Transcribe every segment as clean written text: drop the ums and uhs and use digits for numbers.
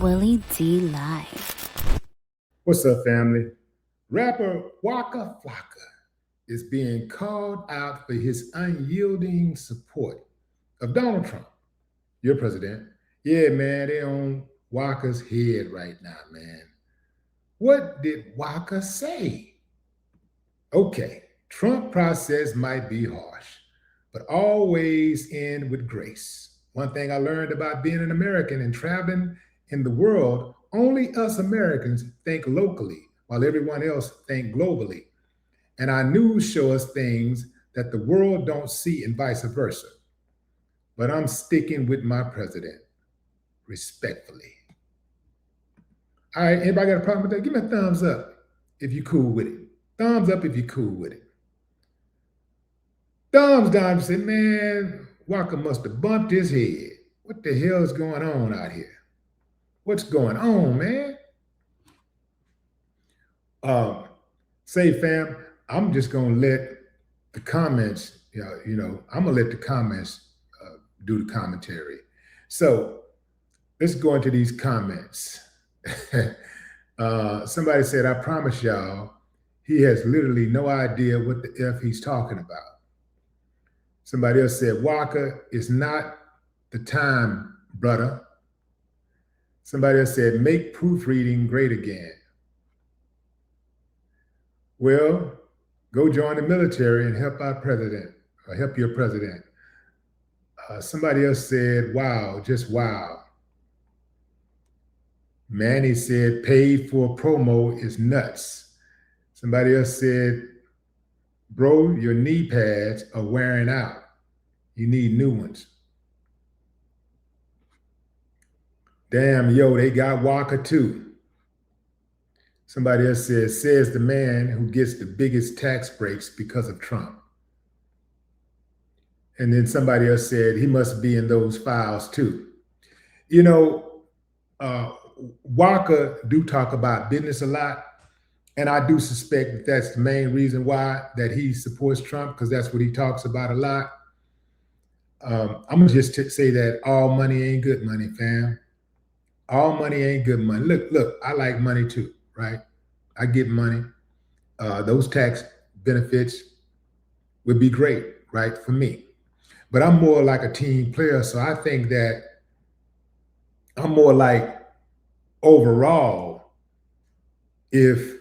Willie D live. What's up, family? Rapper Waka Flocka is being called out for his unyielding support of Donald Trump, your president. Yeah, man, they on Waka's head right now, man. What did Waka say? Okay, Trump process might be harsh, but always end with grace. One thing I learned about being an American and traveling in the world, only us Americans think locally while everyone else think globally. And our news show us things that the world don't see and vice versa. But I'm sticking with my president, respectfully. All right, anybody got a problem with that? Give me a thumbs up if you're cool with it. Thumbs up if you're cool with it. Thumbs down, say, man, Walker must have bumped his head. What the hell is going on out here? What's going on, man? Say, fam, I'm just gonna let the comments, I'm gonna let the comments do the commentary. So let's go into these comments. Somebody said, I promise y'all, he has literally no idea what the F he's talking about. Somebody else said, Walker, it's not the time, brother. Somebody else said, make proofreading great again. Well, go join the military and help our president, or help your president. Somebody else said, wow, just wow. Manny said, paid for promo is nuts. Somebody else said, bro, your knee pads are wearing out. You need new ones. Damn, yo, they got Walker too. Somebody else says the man who gets the biggest tax breaks because of Trump. And then somebody else said he must be in those files too. You know, Walker do talk about business a lot. And I do suspect that that's the main reason why that he supports Trump, because that's what he talks about a lot. I'm gonna just say that all money ain't good money, fam. All money ain't good money. Look, I like money too, right? I get money. Those tax benefits would be great, right, for me. But I'm more like a team player, so I think that I'm more like overall, if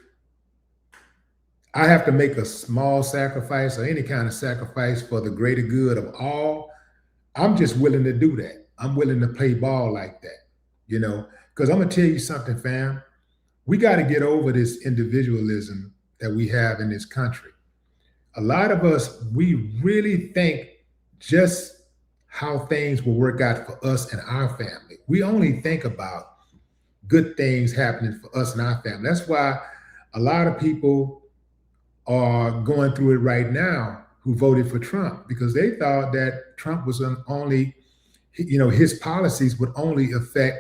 I have to make a small sacrifice or any kind of sacrifice for the greater good of all, I'm just willing to do that. I'm willing to play ball like that, because I'm going to tell you something, fam. We got to get over this individualism that we have in this country. A lot of us, we really think just how things will work out for us and our family. We only think about good things happening for us and our family. That's why a lot of people are going through it right now who voted for Trump, because they thought that Trump was only, his policies would only affect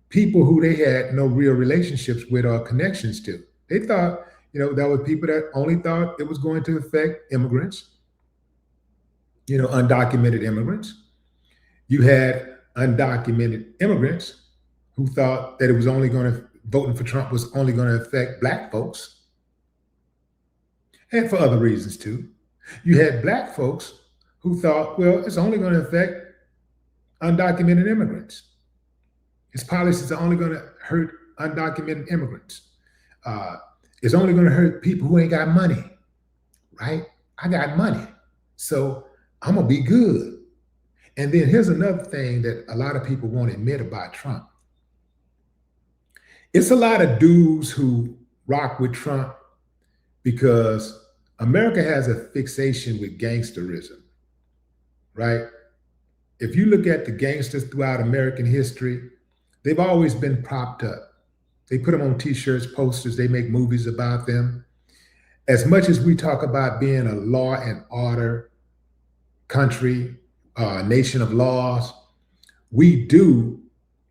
people who they had no real relationships with or connections to. They thought, there were people that only thought it was going to affect immigrants, undocumented immigrants. You had undocumented immigrants who thought that it was only going to, voting for Trump was only going to affect Black folks. And for other reasons too. You had Black folks who thought, well, it's only going to affect undocumented immigrants. His policies are only going to hurt undocumented immigrants. It's only going to hurt people who ain't got money, right? I got money, so I'm going to be good. And then here's another thing that a lot of people won't admit about Trump. It's a lot of dudes who rock with Trump because America has a fixation with gangsterism, right? If you look at the gangsters throughout American history, they've always been propped up. They put them on t-shirts, posters, they make movies about them. As much as we talk about being a law and order country, nation of laws, we do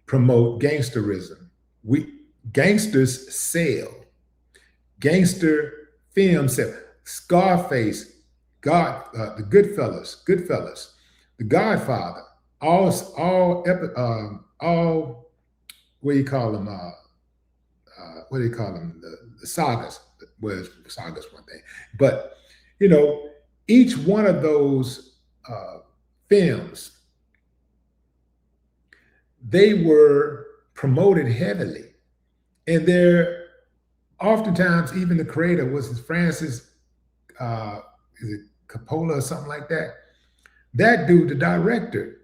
promote gangsterism. Gangsters sell. Gangster films sell. Scarface, the Goodfellas, The Godfather, all what do you call them? What do you call them? The sagas. Well, sagas one thing, but you know, each one of those films, they were promoted heavily, and they're oftentimes even the creator was Francis, is it Coppola or something like that? That dude, the director,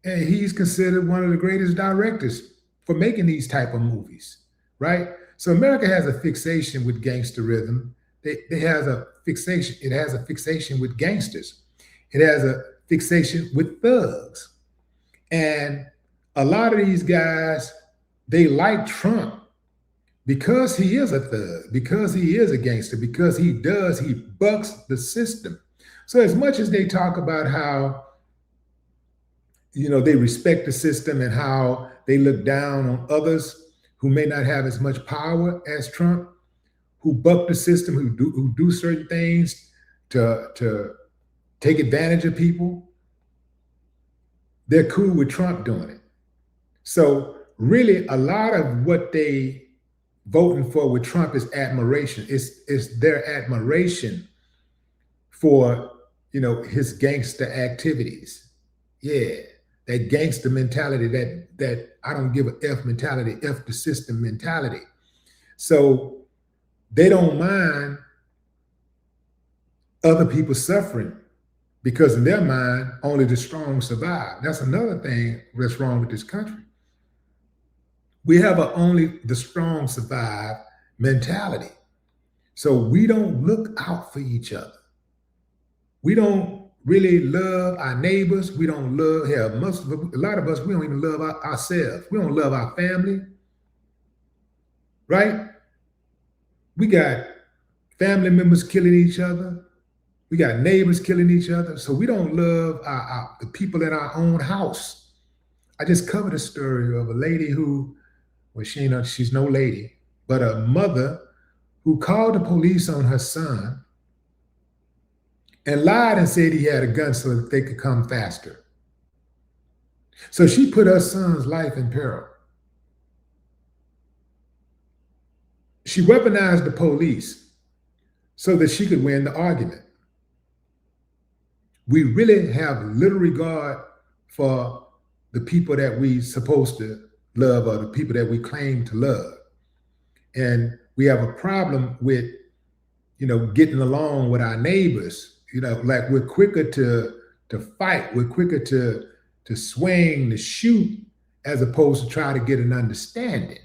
and he's considered one of the greatest directors for making these type of movies, right? So America has a fixation with gangsterism. It has a fixation. It has a fixation with gangsters. It has a fixation with thugs. And a lot of these guys, they like Trump because he is a thug, because he is a gangster, because he bucks the system. So as much as they talk about how, you know, they respect the system and how they look down on others who may not have as much power as Trump, who buck the system, who do certain things to take advantage of people, they're cool with Trump doing it. So really, a lot of what they voting for with Trump is admiration. It's their admiration for, you know, his gangster activities. Yeah, that gangster mentality, that I don't give a F mentality, F the system mentality. So they don't mind other people suffering because in their mind, only the strong survive. That's another thing that's wrong with this country. We have a only the strong survive mentality. So we don't look out for each other. We don't really love our neighbors. We don't love, hell, a lot of us, we don't even love ourselves. We don't love our family, right? We got family members killing each other. We got neighbors killing each other. So we don't love the people in our own house. I just covered a story of a lady who, well, she's no lady, but a mother who called the police on her son and lied and said he had a gun so that they could come faster. So she put her son's life in peril. She weaponized the police so that she could win the argument. We really have little regard for the people that we supposed to love or the people that we claim to love. And we have a problem with, you know, getting along with our neighbors. You know, like we're quicker to fight, we're quicker to swing, to shoot, as opposed to try to get an understanding.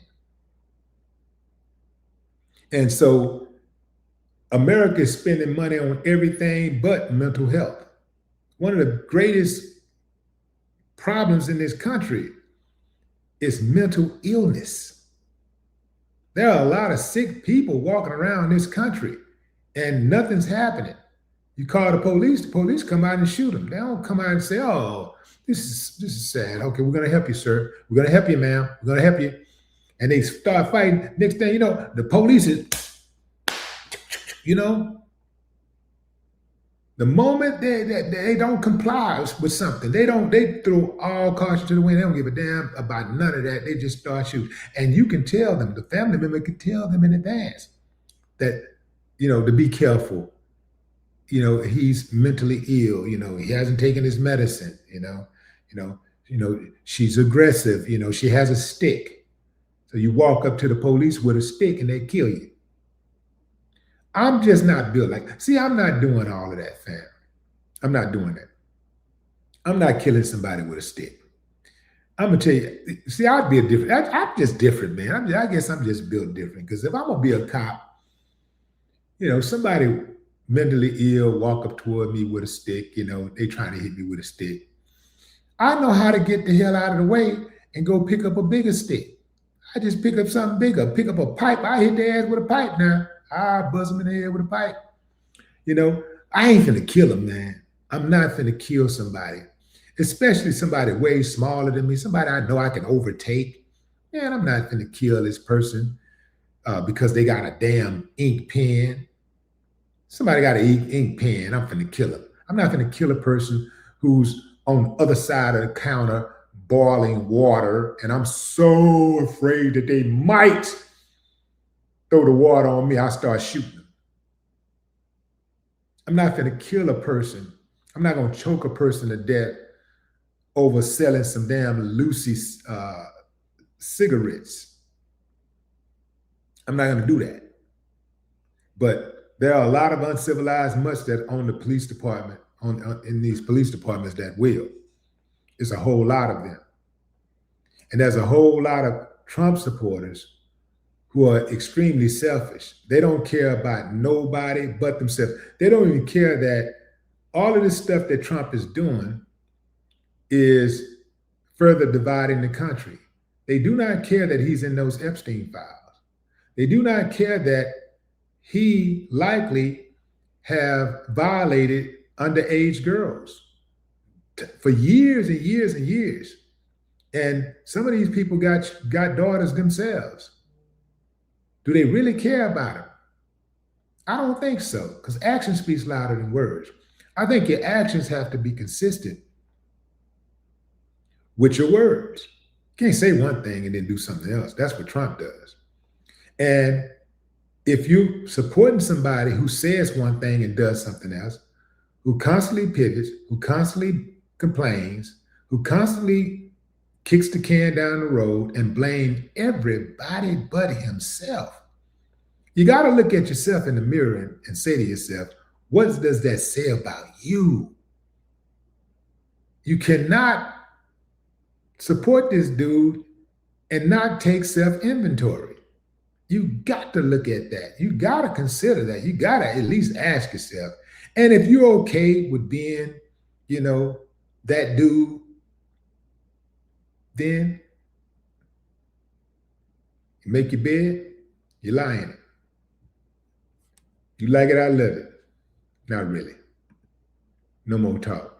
And so America is spending money on everything but mental health. One of the greatest problems in this country is mental illness. There are a lot of sick people walking around this country and nothing's happening. You call the police come out and shoot them. They don't come out and say, oh, this is sad. Okay, we're gonna help you, sir. We're gonna help you, ma'am. We're gonna help you. And they start fighting. Next thing you know, the police is, you know, the moment they don't comply with something, they throw all caution to the wind. They don't give a damn about none of that. They just start shooting. And you can tell them, the family member can tell them in advance that, you know, to be careful. You know, he's mentally ill, you know, he hasn't taken his medicine, you know, she's aggressive, you know, she has a stick. So you walk up to the police with a stick and they kill you. I'm just not built like, see, I'm not doing all of that, fam. I'm not doing that. I'm not killing somebody with a stick. I'm gonna tell you, see, I'd be a different, I'm just different, man. I guess I'm just built different, because if I'm gonna be a cop, you know, somebody mentally ill walk up toward me with a stick, you know, they trying to hit me with a stick. I know how to get the hell out of the way and go pick up a bigger stick. I just pick up something bigger, pick up a pipe. I hit their ass with a pipe now. I buzz them in the head with a pipe. You know, I ain't finna kill them, man. I'm not finna kill somebody, especially somebody way smaller than me, somebody I know I can overtake. Man, I'm not finna kill this person because they got a damn ink pen. Somebody got an ink pen, I'm finna kill him. I'm not finna kill a person who's on the other side of the counter boiling water, and I'm so afraid that they might throw the water on me, I start shooting them. I'm not going to kill a person. I'm not going to choke a person to death over selling some damn Lucy cigarettes. I'm not going to do that. But there are a lot of uncivilized mutts that own the police department, in these police departments that will. It's a whole lot of them. And there's a whole lot of Trump supporters who are extremely selfish. They don't care about nobody but themselves. They don't even care that all of this stuff that Trump is doing is further dividing the country. They do not care that he's in those Epstein files. They do not care that he likely have violated underage girls for years and years and years. And some of these people got daughters themselves. Do they really care about him? I don't think so, because action speaks louder than words. I think your actions have to be consistent with your words. You can't say one thing and then do something else. That's what Trump does. And if you're supporting somebody who says one thing and does something else, who constantly pivots, who constantly complains, who constantly kicks the can down the road and blames everybody but himself, you got to look at yourself in the mirror and say to yourself, what does that say about you? You cannot support this dude and not take self-inventory. You got to look at that. You got to consider that. You got to at least ask yourself. And if you're okay with being, that dude, then you make your bed, you lie in it. You like it, I love it. Not really. No more talk.